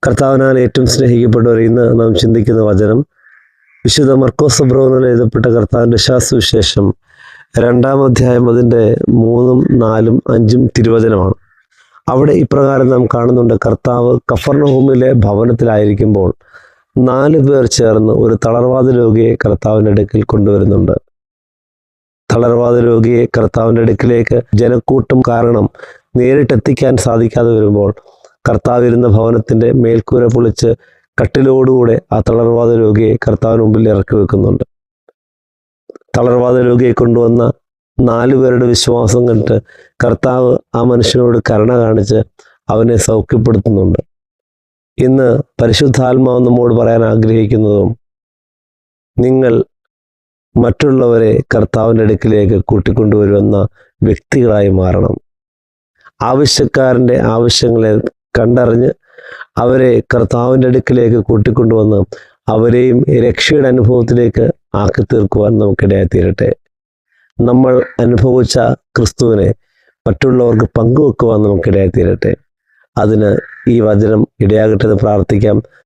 കർത്താവിനാൽ ഏറ്റവും സ്നേഹിക്കപ്പെട്ടവർ ഇന്ന് നാം ചിന്തിക്കുന്ന വചനം വിശുദ്ധ മർക്കോസ് സുബ്രഹ്മണ്യൻ എഴുതപ്പെട്ട കർത്താവിൻ്റെ സുവിശേഷം 2-ാം അധ്യായം അതിൻ്റെ 3, 4, 5 തിരുവചനമാണ്. അവിടെ ഇപ്രകാരം നാം കാണുന്നുണ്ട്. കർത്താവ് കഫർന്നഹൂമിലെ ഭവനത്തിലായിരിക്കുമ്പോൾ 4 പേർ ചേർന്ന് ഒരു തളർവാദ രോഗിയെ കർത്താവിൻ്റെ അടുക്കൽ കൊണ്ടുവരുന്നുണ്ട്. തളർവാദ രോഗിയെ കർത്താവിൻ്റെ അടുക്കിലേക്ക് ജനക്കൂട്ടം കാരണം നേരിട്ടെത്തിക്കാൻ സാധിക്കാതെ വരുമ്പോൾ കർത്താവ് ഇരുന്ന ഭവനത്തിൻ്റെ മേൽക്കൂര പൊളിച്ച് കട്ടിലോടുകൂടെ ആ തളർവാദ രോഗിയെ കർത്താവിന് മുമ്പിൽ ഇറക്കി വെക്കുന്നുണ്ട്. തളർവാദ രോഗിയെ കൊണ്ടുവന്ന 4 പേരുടെ വിശ്വാസം കണ്ടിട്ട് കർത്താവ് ആ മനുഷ്യനോട് കരുണ കാണിച്ച് അവനെ സൗഖ്യപ്പെടുത്തുന്നുണ്ട്. ഇന്ന് പരിശുദ്ധാത്മാവ് നമ്മോട് പറയാൻ ആഗ്രഹിക്കുന്നതും, നിങ്ങൾ മറ്റുള്ളവരെ കർത്താവിൻ്റെ അടുക്കിലേക്ക് കൂട്ടിക്കൊണ്ടുവരുന്ന വ്യക്തികളായി മാറണം. ആവശ്യക്കാരൻ്റെ ആവശ്യങ്ങളെ കണ്ടറിഞ്ഞ് അവരെ കർത്താവിൻ്റെ അടുക്കിലേക്ക് കൂട്ടിക്കൊണ്ടുവന്ന് അവരെയും രക്ഷയുടെ അനുഭവത്തിലേക്ക് ആക്കി തീർക്കുവാൻ നമുക്കിടയായി തീരട്ടെ. നമ്മൾ അനുഭവിച്ച ക്രിസ്തുവിനെ മറ്റുള്ളവർക്ക് പങ്കുവെക്കുവാൻ നമുക്കിടയായി തീരട്ടെ. അതിന് ഈ വചനം ഇടയാകട്ടെ എന്ന് പ്രാർത്ഥിക്കാം.